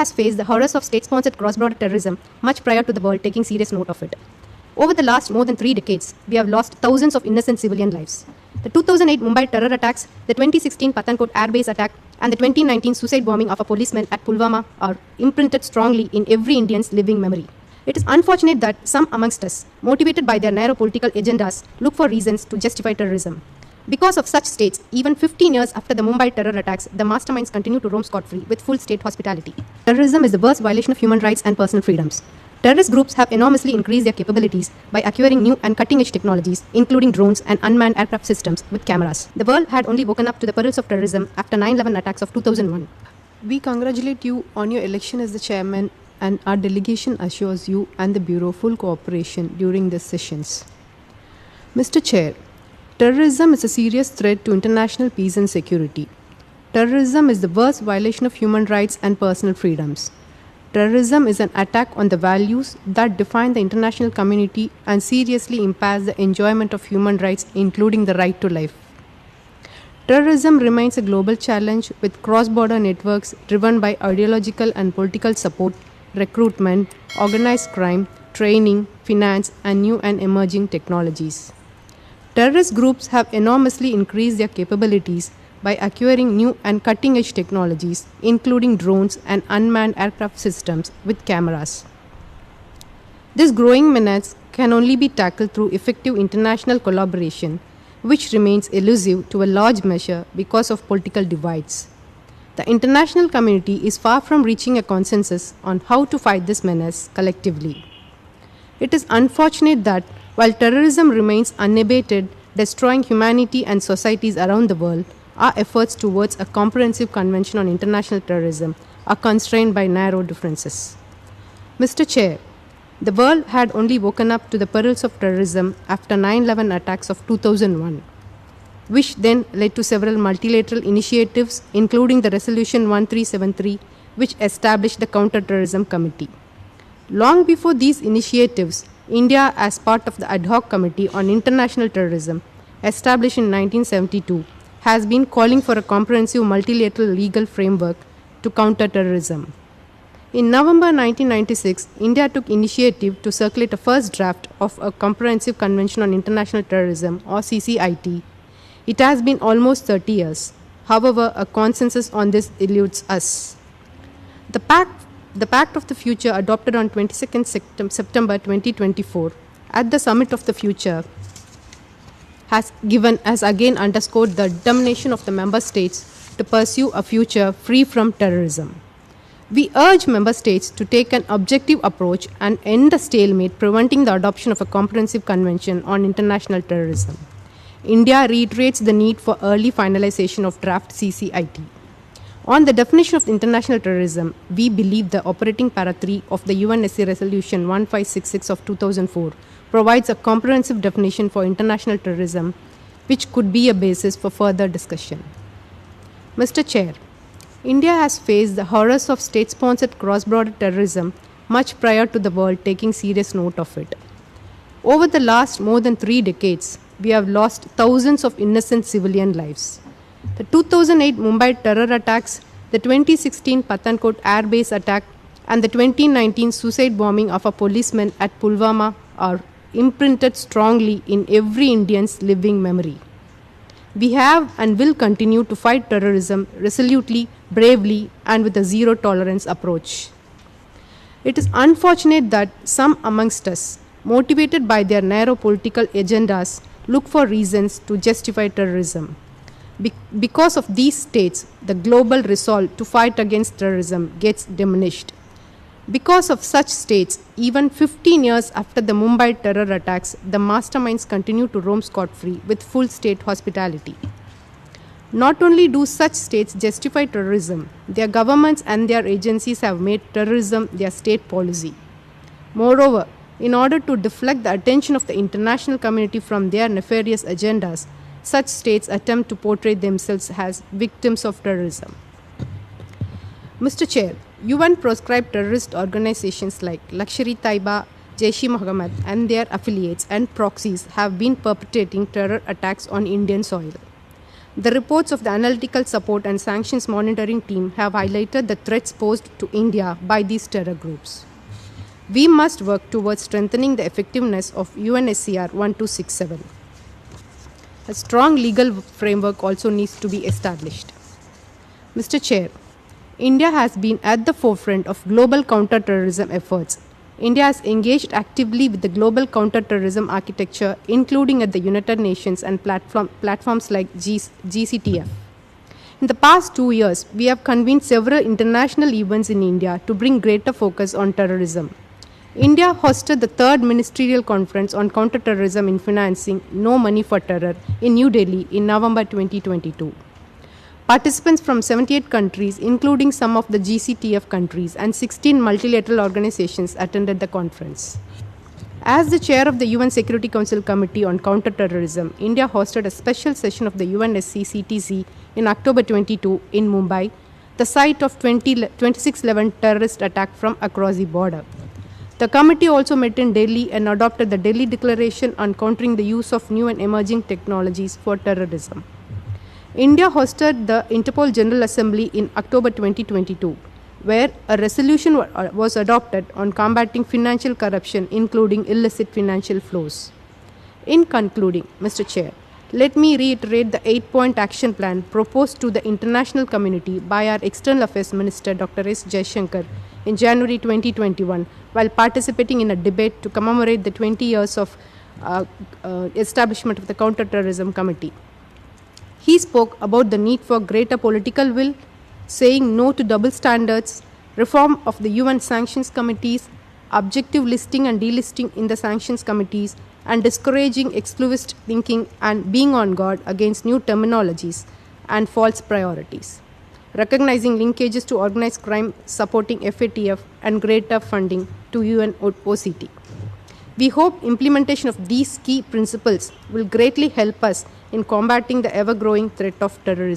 has faced the horrors of state-sponsored cross-border terrorism much prior to the world taking serious note of it. Over the last more than 3 decades, we have lost thousands of innocent civilian lives. The 2008 Mumbai terror attacks, the 2016 Pathankot airbase attack, and the 2019 suicide bombing of a policeman at Pulwama are imprinted strongly in every Indian's living memory. It is unfortunate that some amongst us, motivated by their narrow political agendas, look for reasons to justify terrorism. Because of such states, even 15 years after the Mumbai terror attacks, the masterminds continue to roam scot-free with full state hospitality. Terrorism is the worst violation of human rights and personal freedoms. Terrorist groups have enormously increased their capabilities by acquiring new and cutting-edge technologies, including drones and unmanned aircraft systems with cameras. The world had only woken up to the perils of terrorism after 9/11 attacks of 2001. We congratulate you on your election as the chairman, and our delegation assures you and the Bureau full cooperation during these sessions. Mr. Chair, terrorism is a serious threat to international peace and security. Terrorism is the worst violation of human rights and personal freedoms. Terrorism is an attack on the values that define the international community and seriously impairs the enjoyment of human rights, including the right to life. Terrorism remains a global challenge with cross-border networks driven by ideological and political support, recruitment, organized crime, training, finance, and new and emerging technologies. Terrorist groups have enormously increased their capabilities by acquiring new and cutting-edge technologies, including drones and unmanned aircraft systems with cameras. This growing menace can only be tackled through effective international collaboration, which remains elusive to a large measure because of political divides. The international community is far from reaching a consensus on how to fight this menace collectively. It is unfortunate that while terrorism remains unabated, destroying humanity and societies around the world, our efforts towards a comprehensive convention on international terrorism are constrained by narrow differences. Mr. Chair, the world had only woken up to the perils of terrorism after 9/11 attacks of 2001, which then led to several multilateral initiatives, including the Resolution 1373, which established the Counter-Terrorism Committee. Long before these initiatives, India, as part of the Ad hoc Committee on International Terrorism, established in 1972, has been calling for a comprehensive multilateral legal framework to counter terrorism. In November 1996, India took initiative to circulate a first draft of a Comprehensive Convention on International Terrorism, or CCIT. It has been almost 30 years. However, a consensus on this eludes us. The Pact of the Future, adopted on 22nd September 2024 at the Summit of the Future, has again underscored the determination of the member states to pursue a future free from terrorism. We urge member states to take an objective approach and end the stalemate preventing the adoption of a comprehensive convention on international terrorism. India reiterates the need for early finalization of draft CCIT. On the definition of international terrorism, we believe the operating para 3 of the UNSC Resolution 1566 of 2004 provides a comprehensive definition for international terrorism, which could be a basis for further discussion. Mr. Chair, India has faced the horrors of state-sponsored cross-border terrorism much prior to the world taking serious note of it. Over the last more than 3 decades, we have lost thousands of innocent civilian lives. The 2008 Mumbai terror attacks, the 2016 Pathankot airbase attack, and the 2019 suicide bombing of a policeman at Pulwama are imprinted strongly in every Indian's living memory. We have and will continue to fight terrorism resolutely, bravely, and with a zero-tolerance approach. It is unfortunate that some amongst us, motivated by their narrow political agendas, look for reasons to justify terrorism. Because of these states, the global resolve to fight against terrorism gets diminished. Because of such states, even 15 years after the Mumbai terror attacks, the masterminds continue to roam scot-free with full state hospitality. Not only do such states justify terrorism, their governments and their agencies have made terrorism their state policy. Moreover, in order to deflect the attention of the international community from their nefarious agendas, such states attempt to portray themselves as victims of terrorism. Mr. Chair, UN proscribed terrorist organizations like Lashkar-e-Taiba, Jaish-e-Mohammed and their affiliates and proxies have been perpetrating terror attacks on Indian soil. The reports of the Analytical Support and Sanctions Monitoring Team have highlighted the threats posed to India by these terror groups. We must work towards strengthening the effectiveness of UNSCR 1267. A strong legal framework also needs to be established. Mr. Chair, India has been at the forefront of global counter-terrorism efforts. India has engaged actively with the global counter-terrorism architecture, including at the United Nations and platforms like GCTF. In the past 2 years, we have convened several international events in India to bring greater focus on terrorism. India hosted the third ministerial conference on counter-terrorism in financing No Money for Terror in New Delhi in November 2022. Participants from 78 countries, including some of the GCTF countries, and 16 multilateral organizations attended the conference. As the chair of the UN Security Council Committee on Counter-Terrorism, India hosted a special session of the UNSC CTC in October 22 in Mumbai, the site of 2611 terrorist attack from across the border. The committee also met in Delhi and adopted the Delhi Declaration on countering the use of new and emerging technologies for terrorism. India hosted the Interpol General Assembly in October 2022, where a resolution was adopted on combating financial corruption, including illicit financial flows. In concluding, Mr. Chair, let me reiterate the 8-point action plan proposed to the international community by our External Affairs Minister Dr. S. Jaishankar in January 2021 while participating in a debate to commemorate the 20 years of establishment of the Counter-Terrorism Committee. He spoke about the need for greater political will, saying no to double standards, reform of the UN sanctions committees, objective listing and delisting in the sanctions committees, and discouraging exclusivist thinking and being on guard against new terminologies and false priorities, recognizing linkages to organized crime, supporting FATF, and greater funding to UN OCT. We hope implementation of these key principles will greatly help us in combating the ever-growing threat of terrorism.